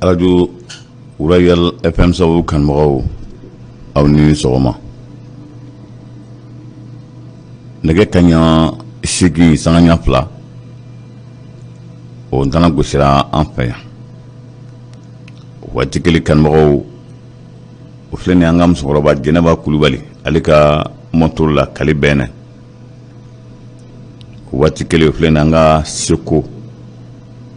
Radio Royal FM sabu kan mɔgɔw aw ni sɔgɔma. Nɛgɛ kaɲa 8 sanga ɲa 2 o ntana gosira an fɛ yan. Waati kelen kan mɔgɔw o filɛ ni an ka musokɔrɔba Jɛnɛba Kulubali ale ka moto la kali bɛnɛ. Waati kelen o filɛ ni an ka Seko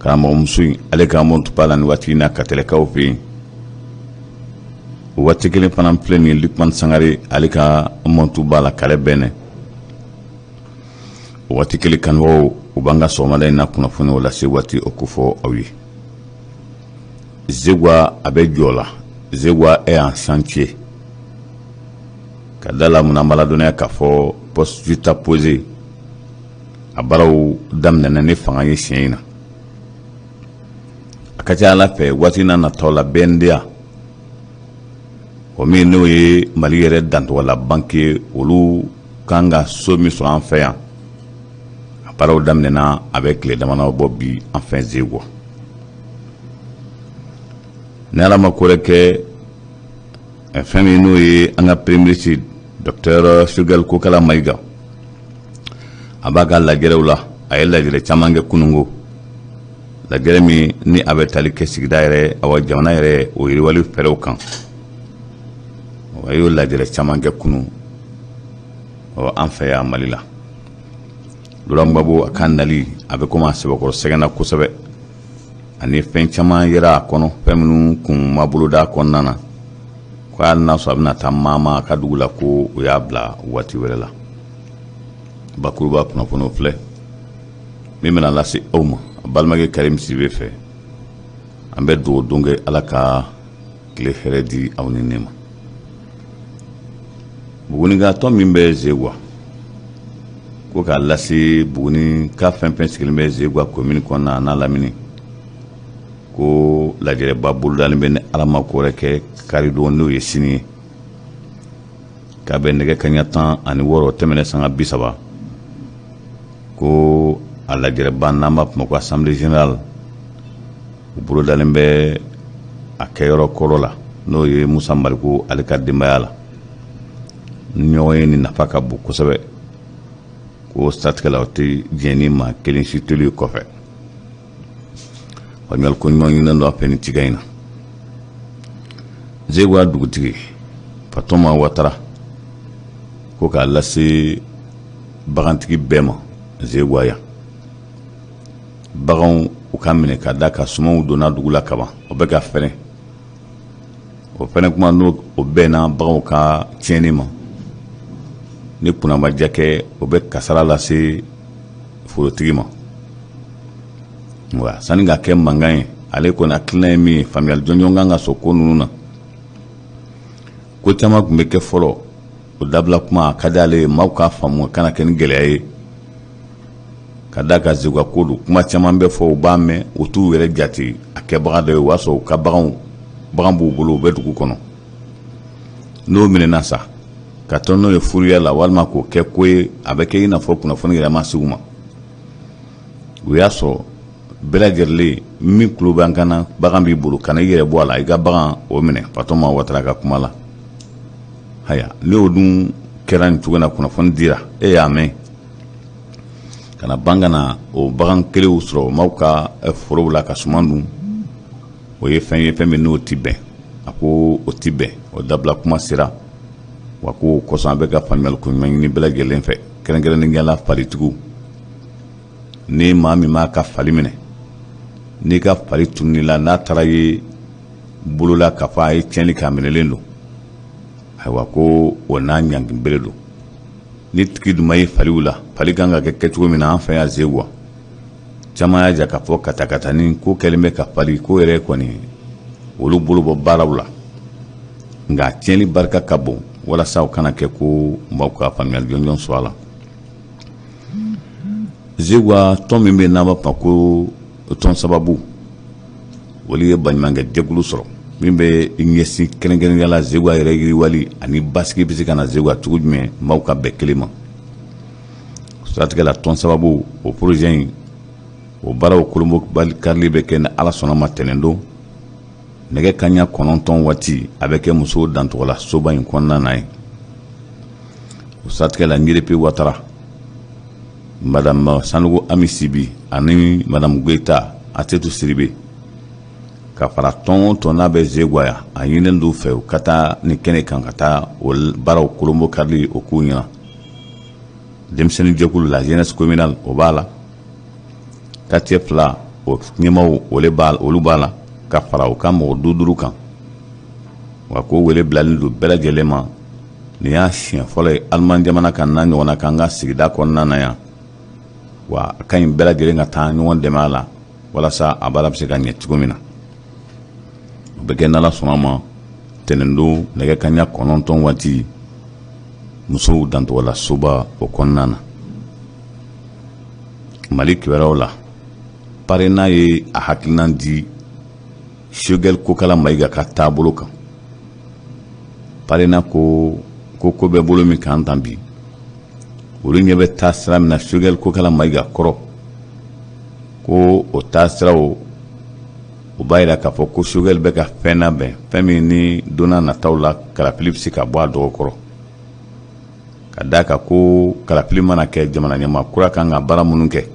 karamɔgɔmuso in ale ka moto pa la ni waati na Katelɛkaw fɛ yen. Waati kelen fana filɛ ni Lukman Sangare ale ka moto ba la kali bɛnɛ. Waati kelen kan mɔgɔw u b'an ka sɔgɔmada in na kunnafoniw lase waati o ko fɔ aw ye. Zegwa a bɛ jɔ la. Zegwa est en chantier. Ka da la munna baladɔnnaya k'a fɔ poste juxtaposé a baaraw daminɛna ni fanga ye siɲɛ in na. A ka ca Ala fɛ waati na nataw la BNDA o min n'o ye Mali yɛrɛ dantɔgɔla banque ye olu kan ka so min sɔrɔ an fɛ yan a baaraw daminɛna a bɛ tile damana bɔ bi an fɛ Zegwa. Ni Ala ma ko wɛrɛ kɛ fɛn min n'o ye an ka premier ministre Dr Sugal Kokala Mayiga a b'a ka lajɛrew la a ye lajɛrɛ caman kɛ kunungo. Lajɛrɛ min ni a bɛ tali kɛ sigida yɛrɛ awa jamana yɛrɛ o yiriwali fɛrɛw kan. A y'o lajɛrɛ caman kɛ kunu an fɛ yan Mali la. Laurent Gbagbo a ka nali a bɛ komi a sɛbɛkɔrɔ sɛgɛnna kosɛbɛ ani fɛn caman yera a kɔnɔ fɛn minnu kun ma boloda kɔnɔna na ko hali n'a sɔrɔ a bɛna taa Mama a ka dugu la ko o y'a bila waati wɛrɛ la. Bakuruba kunnafoniw filɛ min bɛna lase aw ma a balimakɛ Karim Sibe fɛ an bɛ dugawu don kɛ Ala ka tile hɛrɛ di aw ni ne ma. Bugunikatɔ min bɛ Zegwa ko k'a lase Buguni ka fɛn fɛn sigilen bɛ Zegwa commune kɔnɔna n'a lamini ko lajɛrɛba bolodalen bɛ ni Ala ma ko wɛrɛ kɛ karidon n'o ye sini ye k'a bɛ nɛgɛ kaɲa 16 tɛmɛnɛ sanga 30 ko a lajɛrɛba n'an b'a fɔ ko assemblée générale u bolodalen bɛ a kɛyɔrɔ kɔrɔ la n'o ye Musa Mariku ale ka denbaya la. Ɲɔgɔn ye ni nafa ka bon kosɛbɛ ko satigɛla o tɛ diɲɛ ni maa kelen si toli kɔfɛ. Faamuyali ko ɲuman ɲininen don a fɛ ni tiga in na. Zegwa dugutigi Fatoma Watara ko k'a lase bagantigi bɛɛ ma Zegwa yan. Baganw u ka minɛ ka da ka sumanw donna dugu la kaban o bɛ ka fɛnɛ. O fɛnɛ kuma n'o bɛnna baganw ka tiɲɛni ma. Ni kunnamadiya kɛ o bɛ kasara lase forotigi ma. Wa sani ka kɛ mankan ye ale kɔni hakilina ye min ye faamuyali jɔnjɔn kan ka sɔrɔ ko ninnu na. Ko caman tun bɛ kɛ fɔlɔ o dabila kuma a ka di ale ye maaw k'a faamu kana kɛ ni gɛlɛya ye. Ka da ka Zegwa ko don kuma caman bɛ fɔ u b'a mɛn u t'u yɛrɛ jate a kɛbaga dɔ ye o b'a sɔrɔ u ka bagan b'u bolo u bɛ dugu kɔnɔ. N'o minɛna sa ka tɔn n'o ye furuya la walima k'o kɛ ko ye a bɛ kɛ i n'a fɔ kunnafoni yɛrɛma segu ma. O y'a sɔrɔ bɛɛ lajɛlen min tulo b'an kan na bagan b'i bolo kana i yɛrɛ bɔ a la i ka bagan o minɛ Fatoma Watara ka kuma la. Haya n'o dun kɛra nin cogo na kunnafoni dira e y'a mɛn kana ban kana o bagan kelenw sɔrɔ maaw ka forow la ka suman dun o ye fɛn ye fɛn min n'o ti bɛn a ko o ti bɛn o dabila kuma sera wa ko kɔsɔn an bɛ ka faamuyali ko ɲuman ɲini bɛɛ lajɛlen fɛ kɛrɛnkɛrɛnnenya la falitigiw ni maa min m'a ka fali minɛ n'i ka fali tununi la n'a taara ye bolola k'a fɔ a ye tiɲɛni k'a minɛlen don ayiwa ko o n'a ɲangin bere don ni tigi duma ye faliw la fali kan ka kɛ kɛcogo min na an fɛ yan Zegwa caman y'a ja k'a fɔ katakatani ko kɛlen bɛ ka fali ko yɛrɛ kɔni olu bolo bɔ baaraw la nka tiɲɛli barika ka bon walasa o kana kɛ ko maaw ka faamuyali jɔnjɔn sɔrɔ a la. Zegwa tɔn min bɛ n'an b'a fɔ ko tɔn sababu olu ye baɲumankɛ jɛkulu sɔrɔ min bɛ ɲɛsin kɛrɛnkɛrɛnnenya la Zegwa yɛrɛ yiriwali ani basigi bɛ se ka na Zegwa cogo jumɛn maaw ka bɛn kelen ma. Siratigɛ la tɔn sababu o projet in o baaraw kolonbo karili bɛ kɛ ni Ala sɔnna ma tɛnɛn don nɛgɛ kaɲa 9 waati a bɛ kɛ muso dantɔgɔla soba in kɔnɔna na ye. O siratigɛ la Nyerepe Watara, Madame Sanogo Amisibi ani Madame Goita Atetu Siribe ka fara tɔn tɔn n'a bɛ Zeguaya a ɲininen d'u fɛ u ka taa ni kɛnɛ kan ka taa o baaraw kolonbo karili o k'u ɲɛna. Denmisɛnnin jɛkulu la jeunesse communale o b'a la, quartier fila o ɲɛmaw olu b'a la ka fara u ka mɔgɔ 50 kan. Wa ko wele bilalen don bɛɛ lajɛlen ma nin y'a siɲɛ fɔlɔ ye Allemagne jamana kan n'a ɲɔgɔnna kan ka sigida kɔnɔna na yan. Wa a ka ɲi bɛɛ lajɛlen ka taa ɲɔgɔn dɛmɛ a la walasa a baara bɛ se ka ɲɛ cogo min na. O bɛ kɛ n'Ala sɔnna ma tɛnɛndon nɛgɛ kaɲa 9 waati musow dantɔgɔla soba o kɔnɔna na. Mali kibaruyaw la parena ye a hakilina di Choguel Kokala Mayiga ka taabolo kan. Parena ko bɛ bolo min kan tan bi olu ɲɛ bɛ taa sira min na Choguel Kokala Mayiga kɔrɔ ko o taa siraw o b'a yira k'a fɔ ko Choguel bɛ ka fɛn labɛn fɛn min ni donna nataw la kalafili bɛ se ka bɔ a dɔgɔ kɔrɔ. Ka d'a kan ko kalafili mana kɛ jamana ɲɛmaa kura kan ka baara minnu kɛ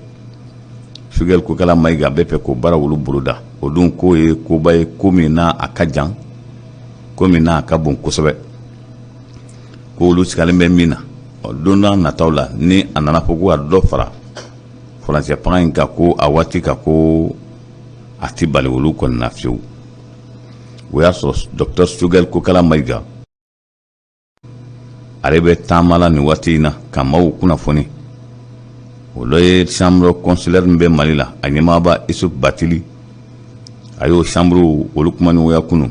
Choguel Kokala Mayiga bɛ fɛ k'o baara olu boloda. O dun ko ye koba ye ko min n'a a ka jan ko min n'a a ka bon kosɛbɛ ko olu sigalen bɛ min na don n'a nataw la ni a nana fɔ ko a dɔ fara furancɛ fanga in kan ko a waati kan ko a ti bali olu kɔni na fiyewu. O y'a sɔrɔ Dr Choguel Kokala Mayiga ale bɛ taama la nin waati in na ka maaw kunnafoni. O dɔ ye chambre consulaire min bɛ Mali la a ɲɛmaaba Isufu Batili a y'o chambre olu kumaɲɔgɔnya kunu.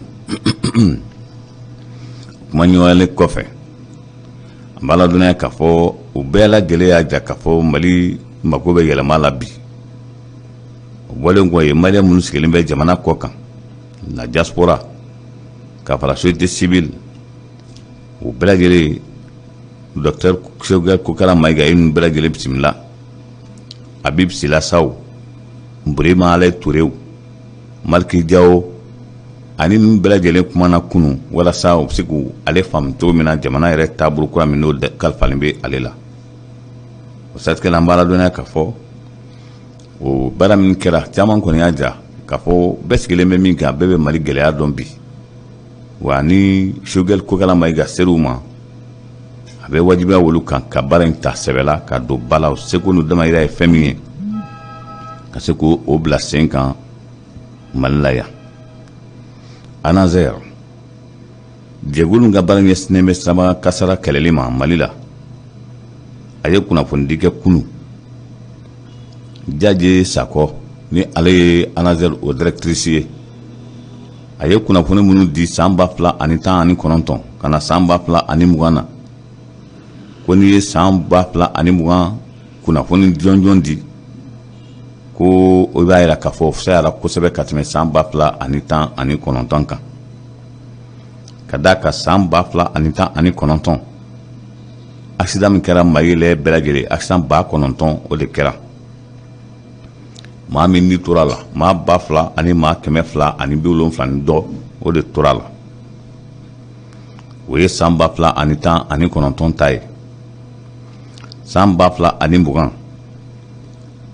Kumaɲɔgɔnyalen kɔfɛ an b'a ladɔnya k'a fɔ u bɛɛ lajɛlen y'a ja k'a fɔ Mali mako bɛ yɛlɛma la bi. O bɔlen kɔ ye Malien minnu sigilen bɛ jamana kɔ kan la diaspora ka fara société civile u bɛɛ lajɛlen Dr Choguel Kokala Mayiga ye ninnu bɛɛ lajɛlen bisimila. Habib Silasaw, Burema Ale Turew, Maliki Diawo ani ninnu bɛɛ lajɛlen kumana kunu walasa u bɛ se k'u ale faamu cogo min na jamana yɛrɛ taabolo kura min n'o kalifalen bɛ ale la. O siratigɛ la an b'a ladɔnya k'a fɔ o baara min kɛra caman kɔni y'a ja k'a fɔ bɛɛ sigilen bɛ min kan bɛɛ bɛ Mali gɛlɛya dɔn bi. Wa ni Choguel Kokala Mayiga ser'u ma a bɛ wajibiya olu kan ka baara in ta sɛbɛla ka don ba la. O seko n'u damayira ye fɛn min ye ka se k'o bila sen kan Mali la yan. Anazer jɛkulu ka baara ɲɛsinnen bɛ siraba kasara kɛlɛli ma Mali la a ye kunnafoni di kɛ kunu. Jaje Sakɔ ni ale ye Anazer o directrice ye a ye kunnafoni minnu di san 2019 ka na san 2020 na ko n'i ye san 2020 kunnafoni jɔnjɔn di ko o b'a yira k'a fɔ fisayara kosɛbɛ ka tɛmɛ san 2019 kan. Ka d'a kan san 2019 accident min kɛra Mali la bɛɛ lajɛlen accident 9,000 o de kɛra. Maa min ni tora la maa 2,000 ani maa 270 ni dɔ o de tora la. O ye san 2019 ta ye. San 2020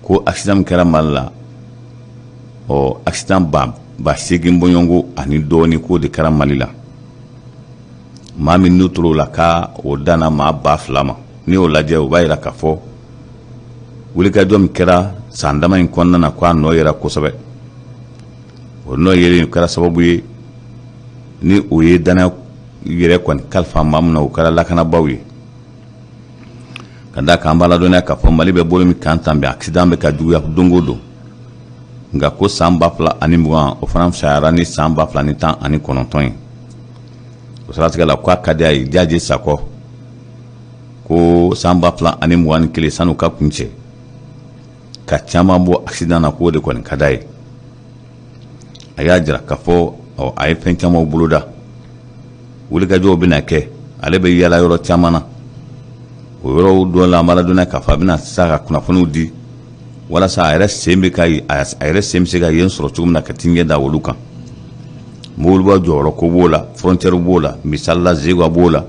ko accident min kɛra Mali la accident ba 8 bɔɲɔgɔnko ani dɔɔni k'o de kɛra Mali la. Maa min n'o tora o la ka o danna maa 2,000 ma. Ni y'o lajɛ o b'a yira k'a fɔ wulikajɔ min kɛra san dama in kɔnɔna na ko a nɔ yɛrɛ kosɛbɛ. O nɔ yɛrɛ kɛra sababu ye ni o ye danaya yɛrɛ kɔni kalifa maa min na o kɛra lakanabaaw ye. Ka d'a kan an b'a ladɔnya k'a fɔ Mali bɛ bolo min kan tan bɛ accident bɛ ka juguya don o don. Nka ko san 2020 o fana fisayara ni san 2019 ye. O siratigɛ la k'a ka di a ye Jaje Sakɔ ko san 2021 sanu ka kun cɛ ka caman bɔ accident na k'o de kɔni ka d'a ye. A y'a jira k'a fɔ a ye fɛn camanw boloda. Wulikajɔw bɛna kɛ ale bɛ yala yɔrɔ caman na. O yɔrɔ dɔ la an b'a ladɔnya k'a fɔ a bɛna sisan ka kunnafoniw di walasa a yɛrɛ sen bɛ se ka yen sɔrɔ cogo min na ka t'i ɲɛ da olu kan. Mouluba jɔyɔrɔ ko b'o la, frontière b'o la, misalila Zegwa b'o la,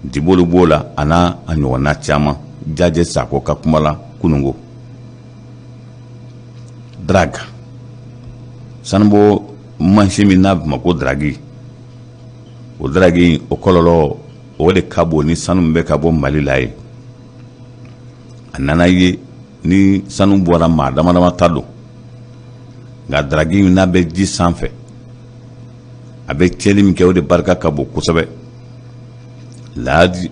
Dibolu b'o la, a n'a a ɲɔgɔnna caman. Jajɛ Sako ka kuma la kunungo. Drag. Sanubɔ mansin min n'a bɛ ma ko dragi. O dragi o kɔlɔlɔ o de ka bon ni sanu min bɛ ka bɔ Mali la ye. A nana ye ni sanu bɔra maa dama dama ta don. Nka dragi n'a bɛ ji sanfɛ. A bɛ tiɲɛni min kɛ o de barika ka bon kosɛbɛ.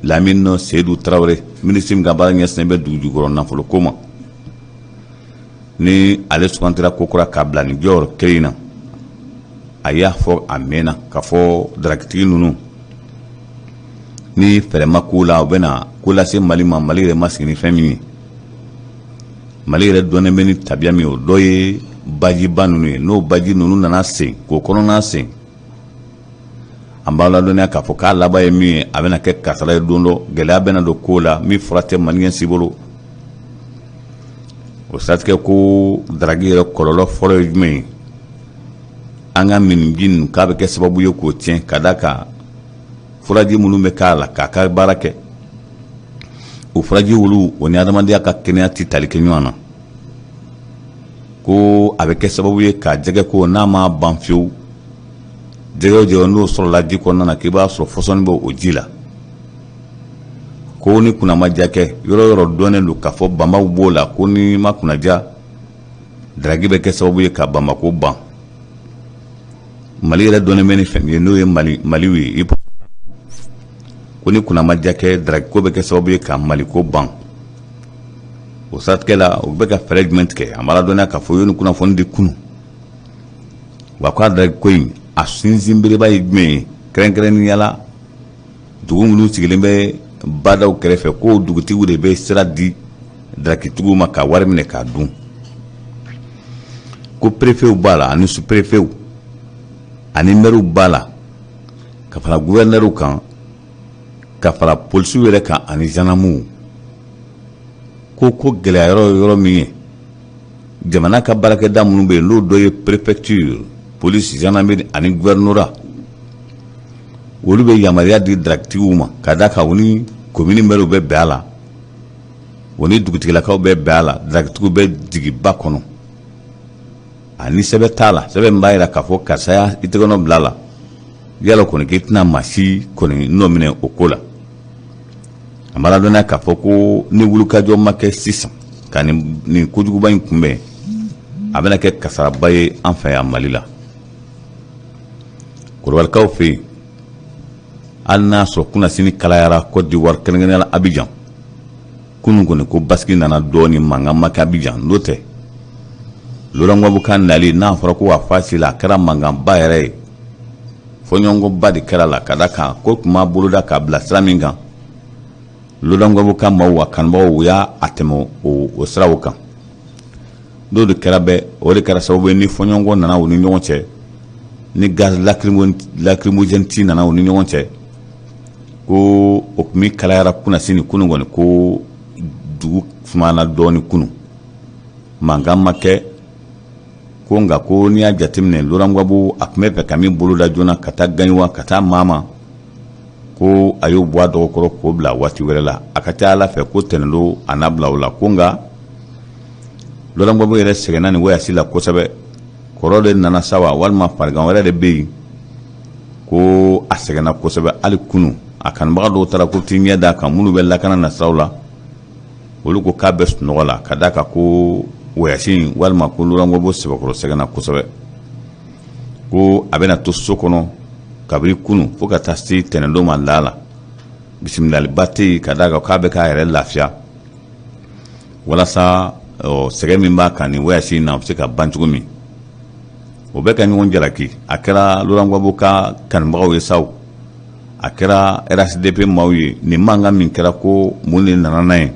Lamine Seydou Traoré ministre min ka baara ɲɛsinnen bɛ dugu jukɔrɔ nafolo ko ma. Ni ale sugantira ko kura k'a bila nin jɔyɔrɔ kelen in na. A y'a fɔ a mɛnna k'a fɔ dragitigi ninnu ni fɛɛrɛ ma k'u la u bɛna ko lase Mali ma, Mali yɛrɛ ma sigi ni fɛn min ye. Mali yɛrɛ dɔnnen bɛ ni tabiya min ye o dɔ ye bajiba ninnu ye. N'o baji ninnu nana sen k'o kɔnɔna sen. An b'a ladɔnniya k'a fɔ k'a laban ye min ye a bɛna kɛ kasara ye don dɔ, gɛlɛya bɛna don ko la min fura tɛ maliyɛn si bolo. O siratigɛ ko dragi yɛrɛ kɔlɔlɔ fɔlɔ ye jumɛn ye? An ka miniji ninnu k'a bɛ kɛ sababu ye k'o tiɲɛ ka d'a kan furaji minnu bɛ k'a la k'a ka baara kɛ. O furaji olu o ni adamadenya ka kɛnɛya tɛ tali kɛ ɲɔgɔn na. Ko a bɛ kɛ sababu ye ka jɛgɛ ko n'a ma ban fiyewu. Jɛgɛ o jɛgɛ n'o sɔrɔla ji kɔnɔna na k'i b'a sɔrɔ fɔsɔnni bɛ o ji la. Ko ni kunnamaja kɛ yɔrɔ yɔrɔ dɔnnen don k'a fɔ banbaw b'o la ko ni ma kunnaja dragi bɛ kɛ sababu ye ka Bamako ban. Mali yɛrɛ dɔnnen bɛ ni fɛn ye n'o ye Maliw ye. Ko ni kunnamaja kɛ dragi ko bɛ kɛ sababu ye ka Maliko ban. O siratigɛ la u bɛ ka fɛɛrɛ jumɛn tigɛ? An b'a ladɔnniya k'a fɔ u ye ni kunnafoni di kunun. Wa k'a dragi ko in a sinsin beleba ye jumɛn ye? Kɛrɛnkɛrɛnnenya la dugu minnu sigilen bɛ badaw kɛrɛfɛ ko dugutigiw de bɛ sira di dragitigiw ma ka wari minɛ k'a dun. Ko préfetw b'a la ani sous-préfetw ani maires b'a la ka fara gouverneurs kan ka fara policiers yɛrɛ kan ani gendarmes. Ko gɛlɛya yɔrɔ min ye jamana ka baarakɛda minnu bɛ yen n'o dɔ ye préfecture, police, gendarmerie ani gouvernorat. Olu bɛ yamaruya di dragitigiw ma ka d'a kan u ni commune maires bɛ bɛn a la, u ni dugutigilakaw bɛ bɛn a la, dragitigiw bɛ jigin ba kɔnɔ. Ani sɛbɛn t'a la, sɛbɛn min b'a jira k'a fɔ karisa y'a i tɛgɛnɔ bila a la. Yala kɔni k'i tɛna maa si kɔni nɔ minɛ o ko la. An b'a ladɔnniya k'a fɔ ko ni wulikajɔ ma kɛ sisan ka nin kojuguba in kunbɛn a bɛna kɛ kasaraba ye an fɛ yan Mali la. Korobalikaw fɛ yen hali n'a sɔrɔ kunnasini kalayara Côte d'Ivoire kɛrɛnkɛrɛnnenya la Abidjan, kunun kɔni ko basigi nana dɔɔni mankan ma kɛ Abidjan n'o tɛ Laurent Gbagbo ka nali n'a fɔra ko a fasi la a kɛra mankanba yɛrɛ ye. Fɔɲɔgɔnkɔba de kɛra la ka d'a kan ko tun b'a boloda k'a bila sira min kan Laurent Gbagbo ka maaw a kanubagaw u y'a tɛmɛ o siraw kan. N'o de kɛra bɛɛ o de kɛra sababu ye ni fɔɲɔgɔnkɔ nana u ni ɲɔgɔn cɛ, ni gaz lacrymogène nana u ni ɲɔgɔn cɛ, ko o tun bɛ kalayara kunnasini kunun kɔni ko dugu sumana dɔɔni kunun mankan ma kɛ. Ko nka ko n'i y'a jateminɛ Laurent Gbagbo a tun bɛ fɛ ka min boloda joona ka taa Gaɲuwa ka taa Mama ko a y'o bɔ a dɔgɔkɔrɔ k'o bila waati wɛrɛ la. A ka ca Ala fɛ ko tɛnɛndon a n'a bila o la ko nka Laurent Gbagbo yɛrɛ sɛgɛnna nin wayasi la kosɛbɛ. Kɔrɔ de nana sa wa walima farigan wɛrɛ de bɛ yen ko a sɛgɛnna kosɛbɛ. Hali kunun a kanubaga dɔw taara ko ti ɲɛ d'a kan minnu bɛ lakana na siraw la olu ko k'a bɛ sunɔgɔ la ka d'a kan ko wayasi walima ko Laurent Gbagbo sɛbɛkɔrɔ sɛgɛnna kosɛbɛ, ko a bɛna to so kɔnɔ kabiri kunun fo ka taa se tɛnɛndon ma da la. Bisimilaliba tɛ yen ka d'a kan k'a bɛ k'a yɛrɛ lafiya walasa sɛgɛn min b'a kan nin wayasi in na a bɛ se ka ban cogo min. O bɛ ka ɲɔgɔn jalaki. A kɛra Laurent Gbagbo ka kanubagaw ye saw, a kɛra RHDP maaw ye. Nin mankan min kɛra ko mun de nana n'a ye.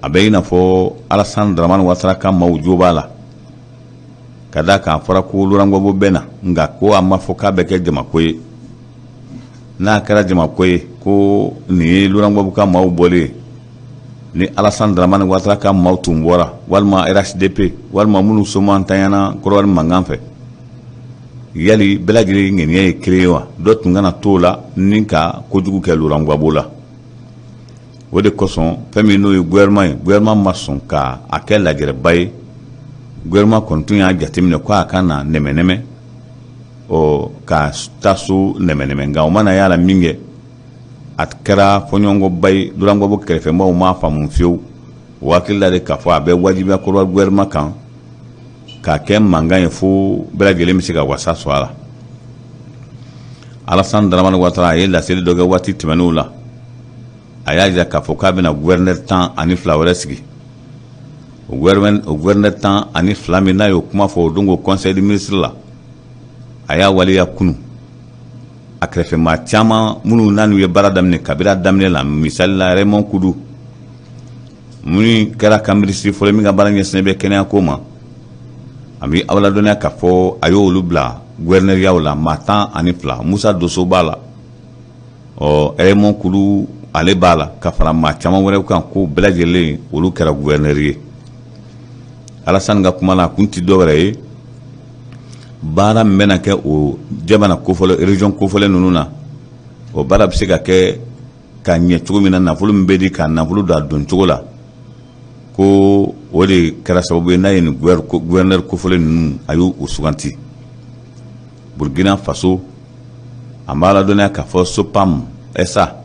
A bɛ i n'a fɔ Alassane Dramane Ouattara ka maaw jo b'a la ka d'a kan a fɔra ko Laurent Gbagbo bɛ na nka ko a ma fɔ k'a bɛ kɛ jamako ye. N'a kɛra jamako ye ko nin ye Laurent Gbagbo ka maaw bɔlen ye, ni Alassane Dramane Ouattara ka maaw tun bɔra walima RHDP walima minnu soman tanyana Kɔrɔwari mankan fɛ yali bɛɛ lajɛlen ŋaniya ye kelen ye wa dɔ tun kana t'o la ni ka kojugu kɛ lurangbabo la o de kosɔn fɛn min n'o ye gouvernement ma sɔn ka a kɛ lajɛrɛba ye gouvernement kɔni tun y'a jateminɛ ko a ka na nɛmɛnɛmɛ ka taa so nɛmɛnɛmɛ nka o mana y'a la min kɛ a kɛra fɔɲɔgɔnkɔba ye lurangbabo kɛrɛfɛmɔgɔw m'a faamu fiyewu o hakili la de k'a fɔ a bɛ wajibiya kɔrɔ gouvernement kan k'a kɛ mankan ye fo bɛɛ lajɛlen bɛ se ka wasa sɔrɔ a la Alassane Dramane Ouattara a ye laseli dɔ kɛ waati tɛmɛnenw la a y'a jira k'a fɔ k'a bɛna gouverneur 12 wɛrɛ sigi o gouverneur 12 min n'a y'o kuma fɔ o don ko conseil des ministres la a y'a waleya kunu a kɛrɛfɛmaa caman minnu n'u ye baara daminɛ kabila daminɛ la misali la Raymond Koudou minnu kɛra ka minisiri fɔlɔ min ka baara ɲɛsinnen bɛ kɛnɛyako ma a bɛ aw ladɔnniya k'a fɔ a y'olu bila gouverneuriyaw la maa 12 Musa Dosso b'a la Raymond Koudou ale b'a la ka fara maa caman wɛrɛw kan ko bɛɛ lajɛlen olu kɛra gouverneur ye Alassane ka kuma la a kun tɛ dɔwɛrɛ ye baara min bɛna kɛ o jamana kofɔlɔ région kofɔlen ninnu na o baara bɛ se ka kɛ ka ɲɛ cogo min na nafolo min bɛ di ka nafolo don a don cogo la ko o de kɛra sababu ye n'a ye nin gouverneur kofɔlen ninnu a y'u suganti Burkina Faso an b'a ladɔnniya k'a fɔ SOPAM SA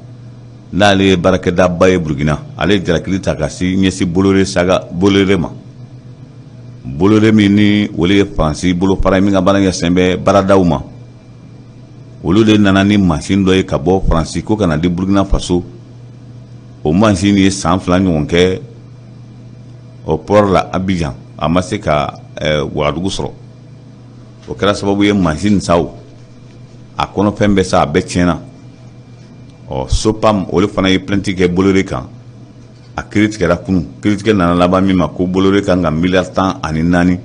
n'ale ye baarakɛdaba ye Burkina ale ye jalakili ta ka ɲɛsin Boloré ma Boloré min ni olu ye Faransi bolofara ye min ka baara ɲɛsinnen bɛ baaradaw ma olu de nana ni mansin dɔ ye ka bɔ Faransi ko kana di Burkina Faso o mansin ye san 2 ɲɔgɔn kɛ o port la Abidjan a ma se ka Wagadugu sɔrɔ o kɛra sababu ye mansin saw a kɔnɔfɛn bɛɛ sa a bɛɛ tiɲɛna SOPAM olu fana ye plainte kɛ Boloré kan a kiiri tigɛra kunu kiiri tigɛ nana laban min ma ko Boloré kan ka miliyari 14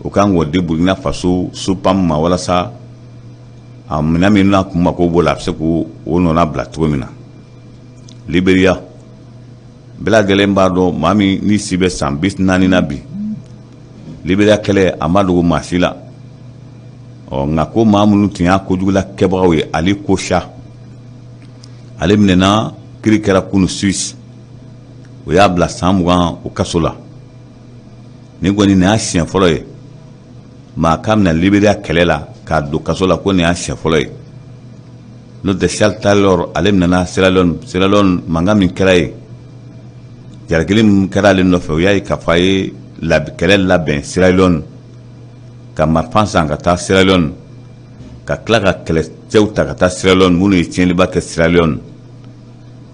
o kan k'o di Burkina Faso SOPAM ma walasa a minɛn min n'a kun mako b'o la a bɛ se k'o nɔna bila cogo min na Libéria bɛɛ lajɛlen b'a dɔn maa min ni si bɛ san 40 na bi Libéria kɛlɛ a ma dogo maa si la nka ko maa minnu tun y'a kojugula kɛbagaw ye Ali Kocha ale minɛna kiiri kɛra kunu Suisse o y'a bila san 20 o kaso la ni kɔni nin y'a siɲɛ fɔlɔ ye maa k'a minɛ Libéria kɛlɛ la k'a don kaso la ko nin y'a siɲɛ fɔlɔ ye n'o tɛ Charles Taylor ale minɛna Sierra Leone mankan min kɛra ye jarakili min kɛra ale nɔfɛ o y'a ye k'a fɔ a ye kɛlɛ labɛn Sierra Leone ka marifa san ka taa Sierra Leone ka tila ka kɛlɛcɛw ta ka taa Sierra Leone minnu ye tiɲɛliba kɛ Sierra Leone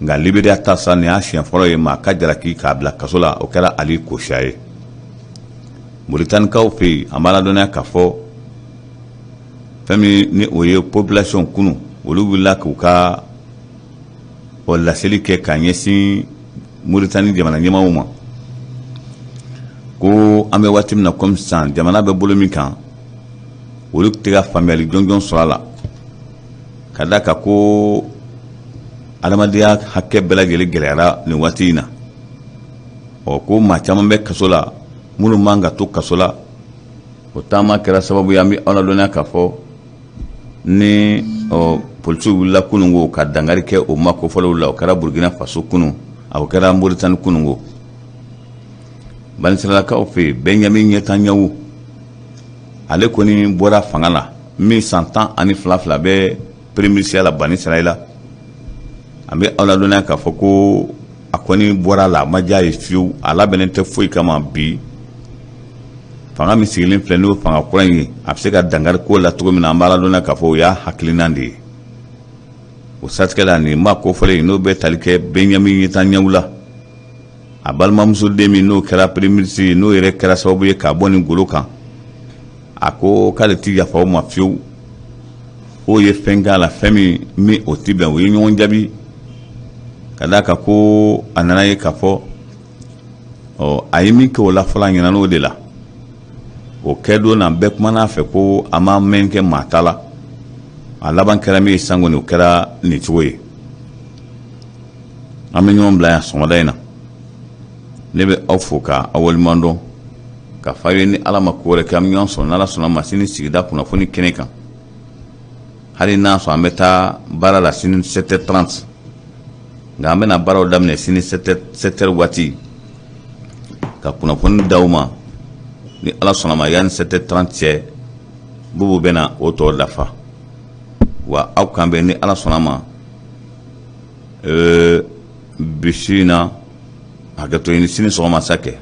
nka Libéria ta sa nin y'a siɲɛ fɔlɔ ye maa ka jalaki k'a bila kaso la o kɛra Ali Kocha ye Mauritaniikaw fɛ yen an b'a ladɔnniya k'a fɔ fɛn min ni o ye population kunu olu wulila k'u ka laseli kɛ ka ɲɛsin Mauritanie jamana ɲɛmaaw ma ko an bɛ waati min na comme sisan jamana bɛ bolo min kan olu tɛ ka faamuyali jɔnjɔn sɔrɔ a la ka d'a kan ko adamadenya hakɛ bɛɛ lajɛlen gɛlɛyara nin waati in na ko maa caman bɛ kaso la minnu man ka to kaso la o taama kɛra sababu ye an bɛ aw ladɔnniya k'a fɔ ni polisiw wulila kunungo ka dankari kɛ o ma kofɔlenw la o kɛra Burkina Faso kunu o kɛra Mauritanie kunungo Banisiralakaw fɛ yen Benjamin Netanyahu ale kɔni bɔra fanga la min san 12 bɛ prémicia la Banisirala la an bɛ aw ladɔnniya k'a fɔ ko a kɔni bɔra la a ma diya ye fiyewu a labɛnnen tɛ foyi kama bi fanga min sigilen filɛ n'o fanga kura in ye a bɛ se ka dankari ko la cogo min na an b'a ladɔnniya k'a fɔ o y'a hakilinan de ye o siratigɛ la nin ma kofɔlen n'o bɛ tali kɛ Benjamin Netanyahu la a balimamuso den min n'o kɛra premier ministre ye n'o yɛrɛ kɛra sababu ye k'a bɔ nin golo kan a ko k'ale tɛ yafa o ma fiyewu o ye fɛn k'a la fɛn min o tɛ bɛn o ye ɲɔgɔn jaabi ka d'a kan ko a nana ye k'a fɔ a ye min kɛ o la fɔlɔ a ɲɛna n'o de la o kɛ don na bɛɛ kumana a fɛ ko a ma mɛn kɛ maa ta la a laban kɛra min ye san kɔni o kɛra nin cogo ye an bɛ ɲɔgɔn bila yan sɔgɔmada in na ne bɛ aw fo ka aw waleɲuman dɔn ka faye ni ala ma ko wɛrɛ kɛ an bɛ ɲɔgɔn sɔrɔ n'ala sɔnna ma sini sigida kunnafoni kɛnɛ kan hali n'a sɔrɔ an bɛ taa baara la sini 7h30 nka an bɛna baaraw daminɛ sini 7h waati ka kunnafoni d'aw ma ni ala sɔnna ma yanni 7h30 cɛ bubu bɛna o tɔ dafa wa aw kan bɛ ni ala sɔnna ma bisi na hakɛto ni sini sɔgɔma sa kɛ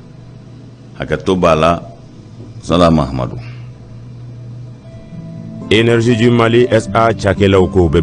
hakɛto b'a la sala mahamadu Énergie du Mali SA cakɛlaw ko bɛɛ